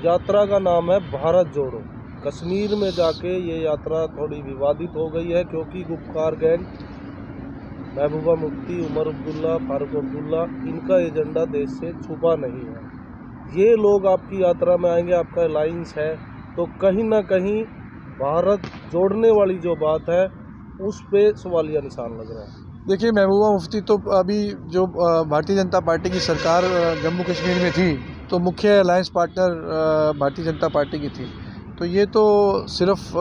यात्रा का नाम है भारत जोड़ो। कश्मीर में जाके ये यात्रा थोड़ी विवादित हो गई है क्योंकि गुपकार गैंग, महबूबा मुफ्ती, उमर अब्दुल्ला, फारूक अब्दुल्ला, इनका एजेंडा देश से छुपा नहीं है। ये लोग आपकी यात्रा में आएंगे, आपका अलायंस है, तो कहीं ना कहीं भारत जोड़ने वाली जो बात है उस पे सवालिया निशान लग रहा है। देखिए, महबूबा मुफ्ती तो अभी जो भारतीय जनता पार्टी की सरकार जम्मू कश्मीर में थी, तो मुख्य alliance partner Bharatiya Janata party की थी। तो ये तो सिर्फ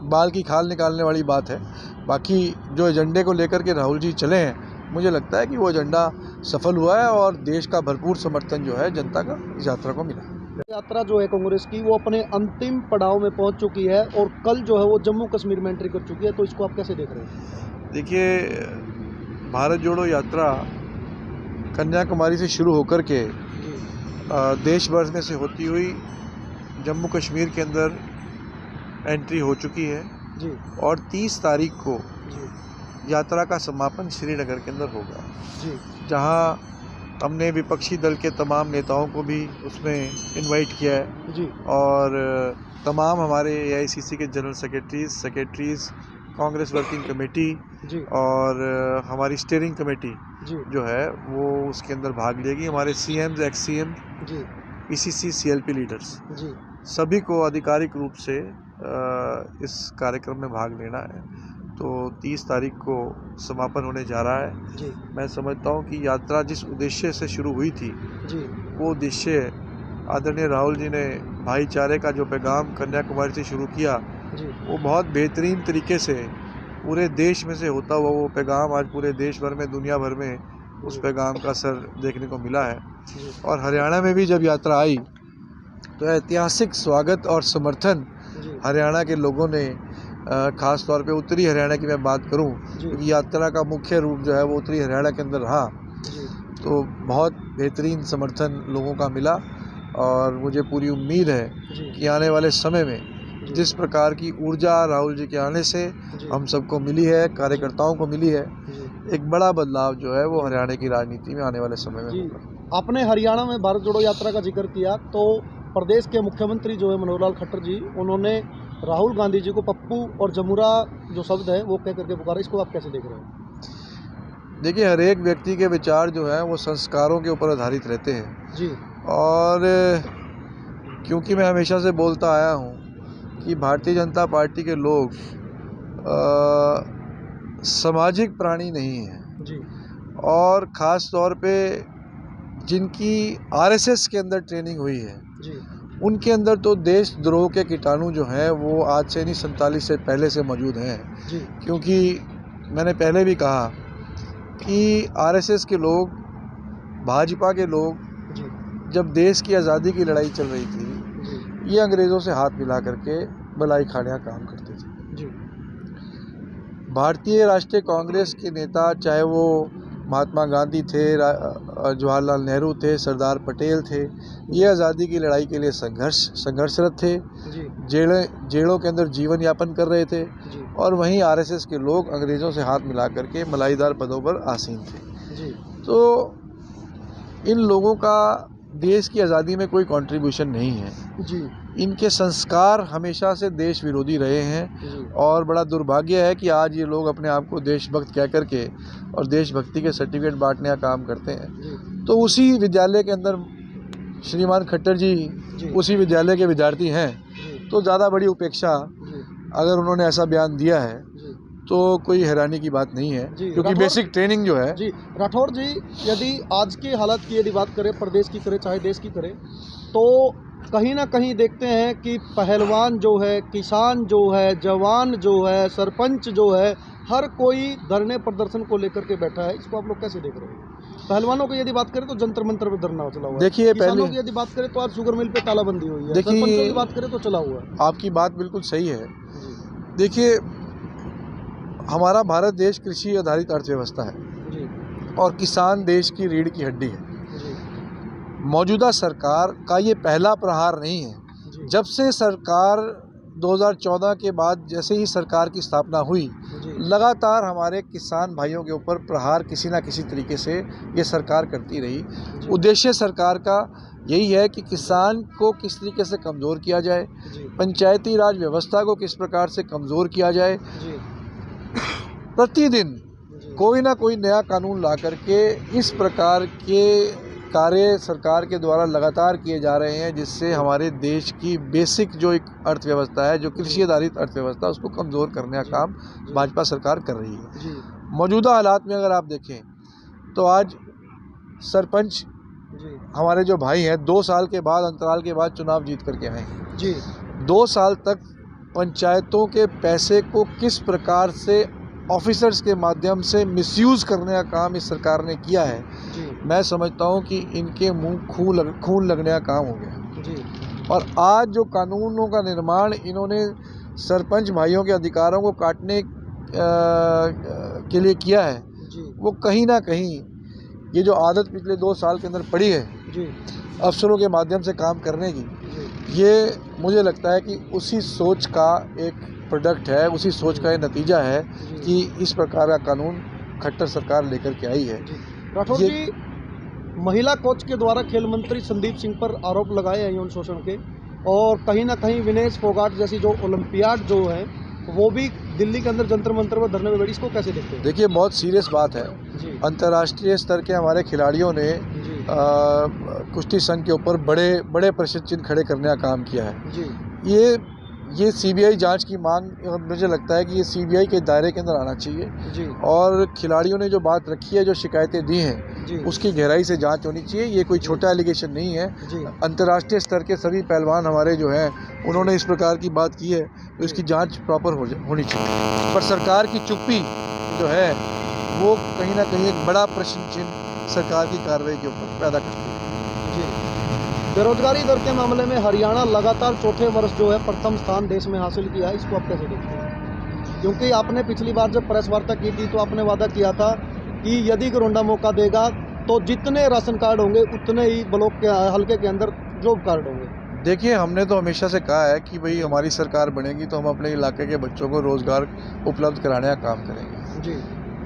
बाल की खाल निकालने वाली बात है। बाकी जो एजेंडे को लेकर के राहुल जी चले हैं, मुझे लगता है कि वो एजेंडा सफल हुआ है और देश का भरपूर समर्थन जो है जनता का इस यात्रा को मिला। यात्रा जो है कांग्रेस की वो अपने अंतिम पड़ाव में पहुंच चुकी है और कल जो है वो जम्मू कश्मीर में एंट्री कर चुकी है, तो इसको आप कैसे देख रहे हैं? देखिए, भारत जोड़ो यात्रा कन्याकुमारी से शुरू होकर के देश भर में से होती हुई जम्मू कश्मीर के अंदर एंट्री हो चुकी है जी। और 30 तारीख को जी। यात्रा का समापन श्रीनगर के अंदर होगा, जी। जहां हमने विपक्षी दल के तमाम नेताओं को भी उसमें इनवाइट किया है। जी। और तमाम हमारे AICC के general secretaries, Congress working committee ji. और हमारी स्टीयरिंग कमेटी जी। जो है वो उसके अंदर भाग लेगी। हमारे CMs, ex-CM, जी। PCC, CLP लीडर्स, जी। सभी को आधिकारिक रूप से इस कार्यक्रम में भाग लेना है। तो 30 तारीख को समापन होने जा रहा है। जी। मैं समझता हूँ कि यात्रा जिस उद्देश्य से शुरू हुई थी, जी। वो उद्देश्य आदरणीय राहुल जी ने भाईचारे का जो पैगाम कन्याकुमारी से शुरू किया, जी। वो बहुत बेहतरीन तरीके से पूरे देश में से होता हुआ वो पैगाम आज पूरे देश भर में, दुनिया भर में उस पैगाम का असर देखने को मिला है। और हरियाणा में भी जब यात्रा आई तो ऐतिहासिक स्वागत और समर्थन हरियाणा के लोगों ने, ख़ास तौर पे उत्तरी हरियाणा की मैं बात करूं, क्योंकि यात्रा का मुख्य रूप जो है वो उत्तरी हरियाणा के अंदर रहा, तो बहुत बेहतरीन समर्थन लोगों का मिला। और मुझे पूरी उम्मीद है कि आने वाले समय में जिस प्रकार की ऊर्जा राहुल जी के आने से हम सबको मिली है, कार्यकर्ताओं को मिली है, एक बड़ा बदलाव जो है वो हरियाणा की राजनीति में आने वाले समय में होगा। आपने हरियाणा में भारत जोड़ो यात्रा का जिक्र किया, तो प्रदेश के मुख्यमंत्री जो है मनोहर लाल खट्टर जी, उन्होंने राहुल गांधी जी को पप्पू और जमुरा जो शब्द है वो कह करके पुकारा, इसको आप कैसे देख रहे हैं? देखिए, हर एक व्यक्ति के विचार जो है वो संस्कारों के ऊपर आधारित रहते हैं जी। और क्योंकि मैं हमेशा से बोलता आया हूँ कि भारतीय जनता पार्टी के लोग सामाजिक प्राणी नहीं हैं जी। और ख़ास तौर पे जिनकी RSS के अंदर ट्रेनिंग हुई है जी। उनके अंदर तो देशद्रोह के कीटाणु जो हैं वो आज से नहीं 47 से पहले से मौजूद हैं। जी। क्योंकि मैंने पहले भी कहा कि RSS के लोग, भाजपा के लोग जब देश की आज़ादी की लड़ाई चल रही थी, ये अंग्रेज़ों से हाथ मिला करके भलाई खाने का काम करते थे। भारतीय राष्ट्रीय कांग्रेस के नेता, चाहे वो महात्मा गांधी थे, जवाहरलाल नेहरू थे, सरदार पटेल थे, ये आज़ादी की लड़ाई के लिए संघर्षरत थे, जेलों के अंदर जीवन यापन कर रहे थे। और वहीं RSS के लोग अंग्रेज़ों से हाथ मिला करके मलाईदार पदों पर आसीन थे। तो इन लोगों का देश की आज़ादी में कोई कंट्रीब्यूशन नहीं है। इनके संस्कार हमेशा से देश विरोधी रहे हैं और बड़ा दुर्भाग्य है कि आज ये लोग अपने आप को देशभक्त कह करके और देशभक्ति के सर्टिफिकेट बांटने का काम करते हैं। तो उसी विद्यालय के अंदर श्रीमान खट्टर जी उसी विद्यालय के विद्यार्थी हैं, तो ज़्यादा बड़ी उपेक्षा अगर उन्होंने ऐसा बयान दिया है तो कोई हैरानी की बात नहीं है, क्योंकि बेसिक ट्रेनिंग जो है। राठौर जी, यदि आज के हालात की यदि बात करें, प्रदेश की करें चाहे देश की करें, तो कहीं ना कहीं देखते हैं कि पहलवान जो है, किसान जो है, जवान जो है, सरपंच जो है, हर कोई धरने प्रदर्शन को लेकर के बैठा है। इसको आप लोग कैसे देख रहे हैं? पहलवानों की यदि बात करें तो जंतर मंतर पे धरना चला हुआ है। देखिए, किसानों की यदि बात करें तो आज शुगर मिल पे तालाबंदी हुई है। सरपंचों की बात करें तो चला हुआ है। आपकी बात बिल्कुल सही है। देखिए, हमारा भारत देश कृषि आधारित अर्थव्यवस्था है और किसान देश की रीढ़ की हड्डी है। मौजूदा सरकार का ये पहला प्रहार नहीं है। जब से सरकार 2014 के बाद जैसे ही सरकार की स्थापना हुई, लगातार हमारे किसान भाइयों के ऊपर प्रहार किसी ना किसी तरीके से ये सरकार करती रही। उद्देश्य सरकार का यही है कि किसान को किस तरीके से कमज़ोर किया जाए, जी पंचायती राज व्यवस्था को किस प्रकार से कमज़ोर किया जाए। जी प्रतिदिन जी कोई ना कोई नया कानून ला करके इस प्रकार के कार्य सरकार के द्वारा लगातार किए जा रहे हैं, जिससे हमारे देश की बेसिक जो एक अर्थव्यवस्था है, जो कृषि आधारित अर्थव्यवस्था, उसको कमज़ोर करने का काम भाजपा सरकार कर रही है। जी मौजूदा हालात में अगर आप देखें तो आज सरपंच जी हमारे जो भाई हैं 2 साल के बाद, अंतराल के बाद चुनाव जीत करके आए हैं। जी 2 साल तक पंचायतों के पैसे को किस प्रकार से ऑफिसर्स के माध्यम से मिसयूज़ करने का काम इस सरकार ने किया है, जी मैं समझता हूँ कि इनके मुंह खून लगने का काम हो गया। जी और आज जो कानूनों का निर्माण इन्होंने सरपंच भाइयों के अधिकारों को काटने के लिए किया है, जी वो कहीं ना कहीं ये जो आदत पिछले 2 साल के अंदर पड़ी है जी अफसरों के माध्यम से काम करने की, जी ये मुझे लगता है कि उसी सोच का एक प्रोडक्ट है, उसी सोच का ये नतीजा है कि इस प्रकार का कानून खट्टर सरकार लेकर के आई है। राठौर ये- जी, महिला कोच के द्वारा खेल मंत्री संदीप सिंह पर आरोप लगाए हैं यौन शोषण के, और कहीं ना कहीं विनेश फोगाट जैसी जो ओलंपियाड जो है वो भी दिल्ली के अंदर जंतर मंतर पर धरने में बैठी, इसको कैसे देखते हैं? देखिए, बहुत सीरियस बात है। जी अंतर्राष्ट्रीय स्तर के हमारे खिलाड़ियों ने जी कुश्ती संघ के ऊपर बड़े बड़े प्रश्न चिन्ह खड़े करने का काम किया है। जी ये सीबीआई जांच की मांग, मुझे लगता है कि ये सीबीआई के दायरे के अंदर आना चाहिए, जी और खिलाड़ियों ने जो बात रखी है, जो शिकायतें दी हैं, जी उसकी गहराई से जांच होनी चाहिए। ये कोई छोटा एलिगेशन नहीं है। जी अंतर्राष्ट्रीय स्तर के सभी पहलवान हमारे जो हैं, उन्होंने इस प्रकार की बात की है, तो इसकी जांच प्रॉपर होनी चाहिए। पर सरकार की चुप्पी जो है वो कहीं ना कहीं एक बड़ा प्रश्न चिन्ह सरकार की कार्रवाई के ऊपर पैदा करती है। जी बेरोजगारी दर के मामले में हरियाणा लगातार चौथे वर्ष जो है प्रथम स्थान देश में हासिल किया है, इसको आप कैसे देखते हैं? क्योंकि आपने पिछली बार जब प्रेस वार्ता की थी तो आपने वादा किया था कि यदि घरोंडा मौका देगा तो जितने राशन कार्ड होंगे उतने ही ब्लॉक के हल्के के अंदर जॉब कार्ड होंगे। देखिए, हमने तो हमेशा से कहा है कि भाई हमारी सरकार बनेगी तो हम अपने इलाके के बच्चों को रोज़गार उपलब्ध कराने का काम करेंगे। जी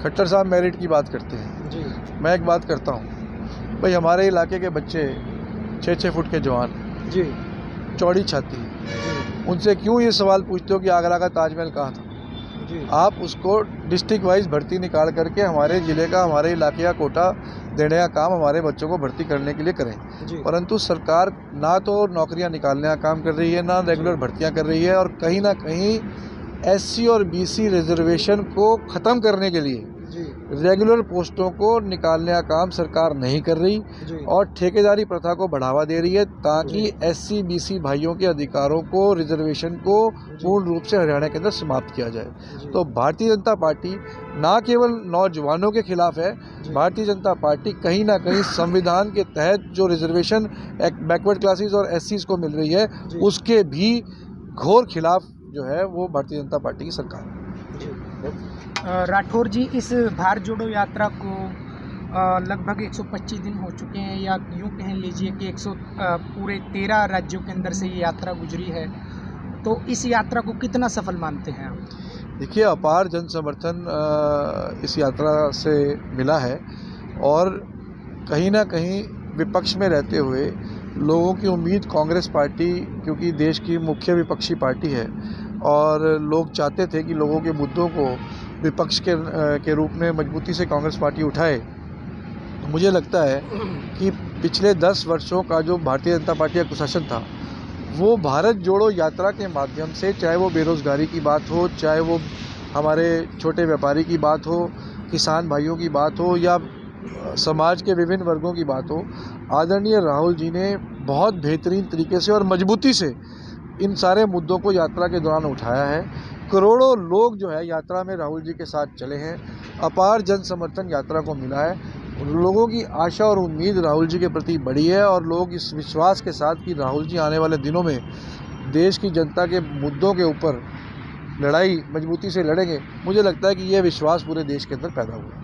खट्टर साहब मेरिट की बात करते हैं, जी मैं एक बात करता हूँ, भाई हमारे इलाके के बच्चे 6-6 फुट के जवान, जी चौड़ी छाती, जी उनसे क्यों ये सवाल पूछते हो कि आगरा का ताजमहल कहाँ था? जी आप उसको डिस्ट्रिक्ट वाइज भर्ती निकाल करके हमारे ज़िले का, हमारे इलाके का कोटा देने का काम हमारे बच्चों को भर्ती करने के लिए करें। जी परंतु सरकार ना तो नौकरियां निकालने का काम कर रही है, ना रेगुलर भर्तियां कर रही है, और कहीं ना कहीं एससी और बीसी रिजर्वेशन को ख़त्म करने के लिए जी रेगुलर पोस्टों को निकालने का काम सरकार नहीं कर रही, जी और ठेकेदारी प्रथा को बढ़ावा दे रही है, ताकि एससी बीसी भाइयों के अधिकारों को, रिजर्वेशन को पूर्ण रूप से हरियाणा के अंदर समाप्त किया जाए। जी तो भारतीय जनता पार्टी ना केवल नौजवानों के खिलाफ है, भारतीय जनता पार्टी कहीं ना कहीं संविधान के तहत जो रिजर्वेशन बैकवर्ड क्लासेस और एससीज को मिल रही है, जी। उसके भी घोर खिलाफ जो है वो भारतीय जनता पार्टी की सरकार है। राठौर जी, इस भारत जोड़ो यात्रा को लगभग 125 दिन हो चुके हैं, या यूँ कह लीजिए कि पूरे 13 राज्यों के अंदर से ये यात्रा गुजरी है, तो इस यात्रा को कितना सफल मानते हैं आप? देखिए, अपार जन समर्थन इस यात्रा से मिला है, और कहीं ना कहीं विपक्ष में रहते हुए लोगों की उम्मीद कांग्रेस पार्टी, क्योंकि देश की मुख्य विपक्षी पार्टी है, और लोग चाहते थे कि लोगों के मुद्दों को विपक्ष के रूप में मजबूती से कांग्रेस पार्टी उठाए। तो मुझे लगता है कि पिछले 10 वर्षों का जो भारतीय जनता पार्टी का कुशासन था, वो भारत जोड़ो यात्रा के माध्यम से, चाहे वो बेरोज़गारी की बात हो, चाहे वो हमारे छोटे व्यापारी की बात हो, किसान भाइयों की बात हो, या समाज के विभिन्न वर्गों की बात हो, आदरणीय राहुल जी ने बहुत बेहतरीन तरीके से और मजबूती से इन सारे मुद्दों को यात्रा के दौरान उठाया है। करोड़ों लोग जो है यात्रा में राहुल जी के साथ चले हैं, अपार जन समर्थन यात्रा को मिला है। लोगों की आशा और उम्मीद राहुल जी के प्रति बढ़ी है, और लोग इस विश्वास के साथ कि राहुल जी आने वाले दिनों में देश की जनता के मुद्दों के ऊपर लड़ाई मजबूती से लड़ेंगे, मुझे लगता है कि यह विश्वास पूरे देश के अंदर पैदा हुआ है।